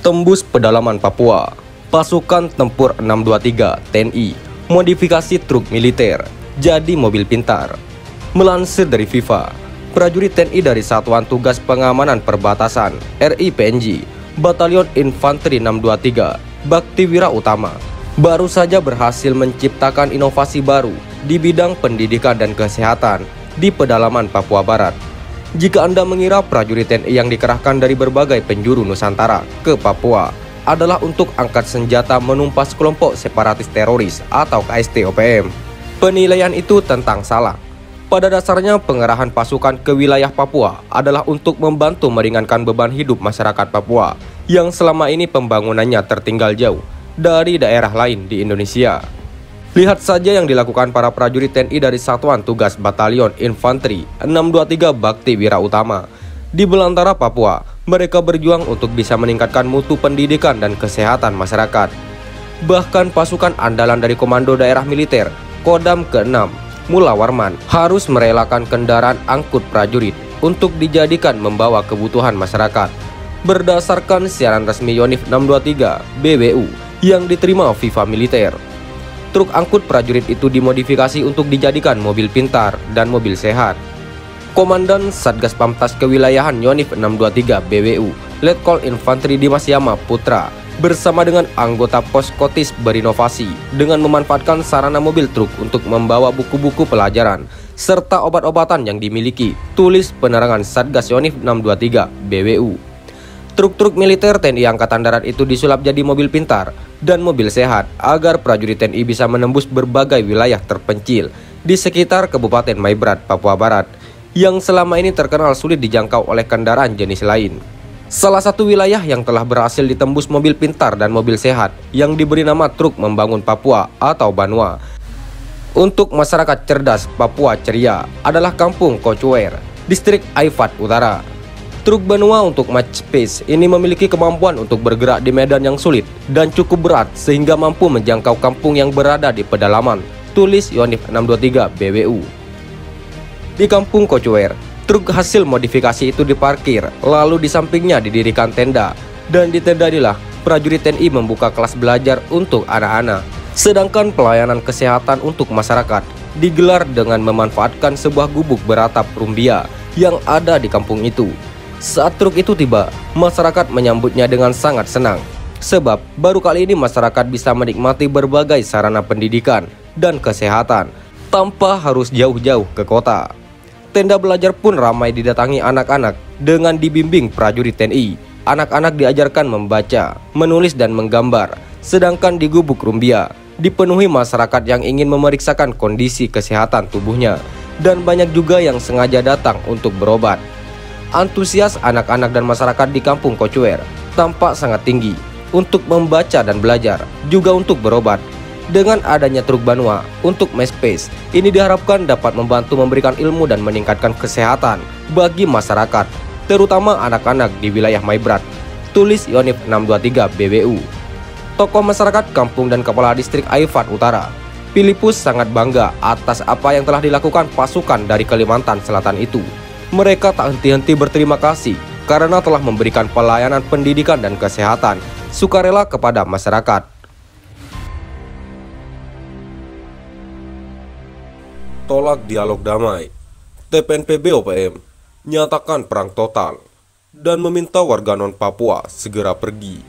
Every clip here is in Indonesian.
tembus pedalaman Papua. Pasukan Tempur 623 TNI modifikasi truk militer jadi mobil pintar. Melansir dari FIFA, prajurit TNI dari Satuan Tugas Pengamanan Perbatasan RI-PNJ Batalion Infanteri 623 Bakti Wira Utama baru saja berhasil menciptakan inovasi baru di bidang pendidikan dan kesehatan di pedalaman Papua Barat. Jika Anda mengira prajurit TNI yang dikerahkan dari berbagai penjuru Nusantara ke Papua adalah untuk angkat senjata menumpas kelompok separatis teroris atau KST-OPM, penilaian itu tentang salah. Pada dasarnya pengerahan pasukan ke wilayah Papua adalah untuk membantu meringankan beban hidup masyarakat Papua yang selama ini pembangunannya tertinggal jauh dari daerah lain di Indonesia. Lihat saja yang dilakukan para prajurit TNI dari Satuan Tugas Batalion Infanteri 623 Bakti Wira Utama. Di belantara Papua, mereka berjuang untuk bisa meningkatkan mutu pendidikan dan kesehatan masyarakat. Bahkan pasukan andalan dari Komando Daerah Militer Kodam ke-6 Mula Warman harus merelakan kendaraan angkut prajurit untuk dijadikan membawa kebutuhan masyarakat. Berdasarkan siaran resmi Yonif 623 BWU yang diterima FIFA Militer, truk angkut prajurit itu dimodifikasi untuk dijadikan mobil pintar dan mobil sehat. Komandan Satgas Pamtas Kewilayahan Yonif 623 BWU Letkol Infanteri Dimas Yama Putra bersama dengan anggota Poskotis berinovasi dengan memanfaatkan sarana mobil truk untuk membawa buku-buku pelajaran serta obat-obatan yang dimiliki, tulis penerangan Satgas Yonif 623 BWU. Truk-truk militer TNI Angkatan Darat itu disulap jadi mobil pintar dan mobil sehat agar prajurit TNI bisa menembus berbagai wilayah terpencil di sekitar Kabupaten Maibrat, Papua Barat yang selama ini terkenal sulit dijangkau oleh kendaraan jenis lain. Salah satu wilayah yang telah berhasil ditembus mobil pintar dan mobil sehat yang diberi nama Truk Membangun Papua atau Banua untuk masyarakat cerdas Papua ceria adalah Kampung Kocuer, Distrik Aifat Utara. Truk Banua untuk match pace ini memiliki kemampuan untuk bergerak di medan yang sulit dan cukup berat sehingga mampu menjangkau kampung yang berada di pedalaman, tulis Yonif 623 BWU. Di Kampung Kocuer, truk hasil modifikasi itu diparkir, lalu di sampingnya didirikan tenda, dan di tenda inilah prajurit TNI membuka kelas belajar untuk anak-anak. Sedangkan pelayanan kesehatan untuk masyarakat digelar dengan memanfaatkan sebuah gubuk beratap rumbia yang ada di kampung itu. Saat truk itu tiba, masyarakat menyambutnya dengan sangat senang, sebab baru kali ini masyarakat bisa menikmati berbagai sarana pendidikan dan kesehatan tanpa harus jauh-jauh ke kota. Tenda belajar pun ramai didatangi anak-anak dengan dibimbing prajurit TNI. Anak-anak diajarkan membaca, menulis dan menggambar, sedangkan di gubuk rumbia dipenuhi masyarakat yang ingin memeriksakan kondisi kesehatan tubuhnya, dan banyak juga yang sengaja datang untuk berobat. Antusias anak-anak dan masyarakat di Kampung Kocuer tampak sangat tinggi untuk membaca dan belajar, juga untuk berobat. Dengan adanya truk Banua untuk Mespace, ini diharapkan dapat membantu memberikan ilmu dan meningkatkan kesehatan bagi masyarakat, terutama anak-anak di wilayah Maibrat, tulis Yonif 623 BWU. Tokoh masyarakat kampung dan kepala distrik Aifat Utara, Filipus sangat bangga atas apa yang telah dilakukan pasukan dari Kalimantan Selatan itu. Mereka tak henti-henti berterima kasih karena telah memberikan pelayanan pendidikan dan kesehatan sukarela kepada masyarakat. Tolak dialog damai, TPNPB OPM nyatakan perang total dan meminta warga non-Papua segera pergi.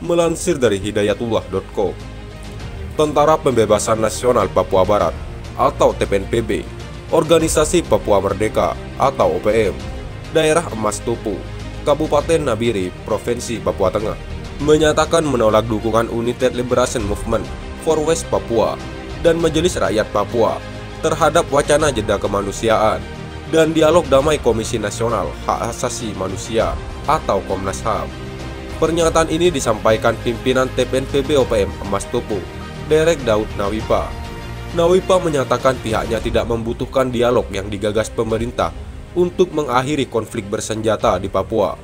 Melansir dari hidayatullah.com, Tentara Pembebasan Nasional Papua Barat atau TPNPB, Organisasi Papua Merdeka atau OPM, Daerah Emas Tupu, Kabupaten Nabire, Provinsi Papua Tengah, menyatakan menolak dukungan United Liberation Movement for West Papua dan Majelis Rakyat Papua terhadap wacana jeda kemanusiaan dan dialog damai Komisi Nasional Hak Asasi Manusia atau Komnas HAM. Pernyataan ini disampaikan pimpinan TPNPB OPM Emas Tupu, Derek Daud Nawipa. Nawipa menyatakan pihaknya tidak membutuhkan dialog yang digagas pemerintah untuk mengakhiri konflik bersenjata di Papua.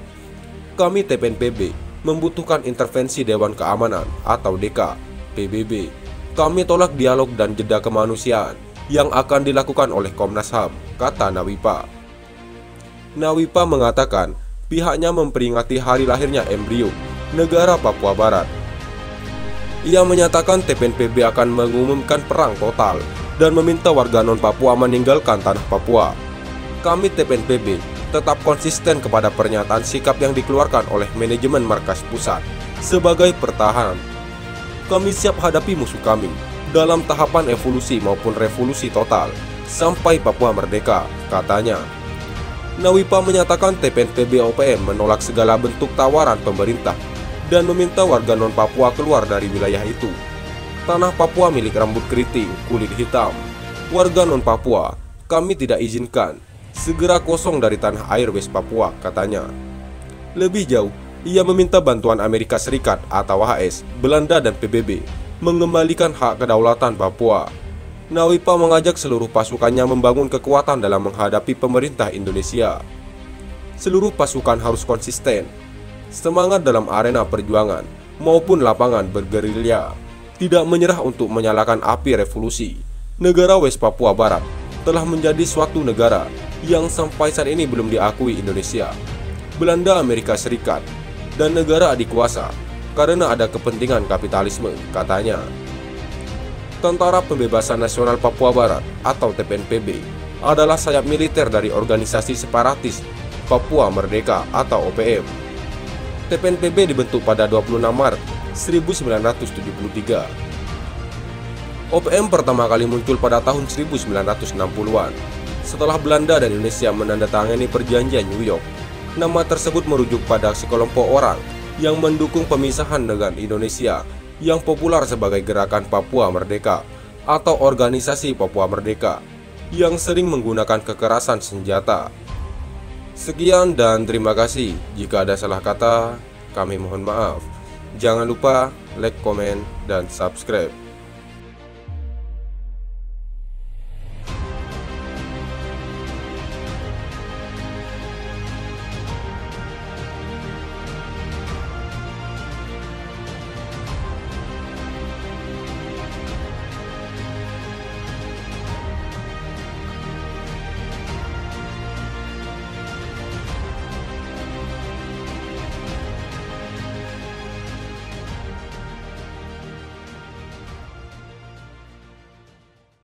Kami TPNPB membutuhkan intervensi Dewan Keamanan atau DK, PBB. Kami tolak dialog dan jeda kemanusiaan yang akan dilakukan oleh Komnas HAM, kata Nawipa. Nawipa mengatakan pihaknya memperingati hari lahirnya embrio negara Papua Barat. Ia menyatakan TPNPB akan mengumumkan perang total dan meminta warga non-Papua meninggalkan tanah Papua. Kami TPNPB tetap konsisten kepada pernyataan sikap yang dikeluarkan oleh manajemen markas pusat sebagai pertahanan. Kami siap hadapi musuh kami dalam tahapan evolusi maupun revolusi total sampai Papua merdeka, katanya. Nawipa menyatakan TPNPB OPM menolak segala bentuk tawaran pemerintah dan meminta warga non-Papua keluar dari wilayah itu. Tanah Papua milik rambut keriting, kulit hitam. Warga non-Papua, kami tidak izinkan segera kosong dari tanah air West Papua, katanya. Lebih jauh, ia meminta bantuan Amerika Serikat atau AS, Belanda dan PBB mengembalikan hak kedaulatan Papua. Nawipa mengajak seluruh pasukannya membangun kekuatan dalam menghadapi pemerintah Indonesia. Seluruh pasukan harus konsisten, semangat dalam arena perjuangan maupun lapangan bergerilya, tidak menyerah untuk menyalakan api revolusi. Negara West Papua Barat telah menjadi suatu negara yang sampai saat ini belum diakui Indonesia, Belanda, Amerika Serikat, dan negara adik kuasa karena ada kepentingan kapitalisme, katanya. Tentara Pembebasan Nasional Papua Barat atau TPNPB adalah sayap militer dari organisasi separatis Papua Merdeka atau OPM. TPNPB dibentuk pada 26 Maret 1973. OPM pertama kali muncul pada tahun 1960-an setelah Belanda dan Indonesia menandatangani perjanjian New York. Nama tersebut merujuk pada sekelompok orang yang mendukung pemisahan dengan Indonesia yang populer sebagai Gerakan Papua Merdeka atau Organisasi Papua Merdeka yang sering menggunakan kekerasan senjata. Sekian dan terima kasih. Jika ada salah kata, kami mohon maaf. Jangan lupa like, komen, dan subscribe.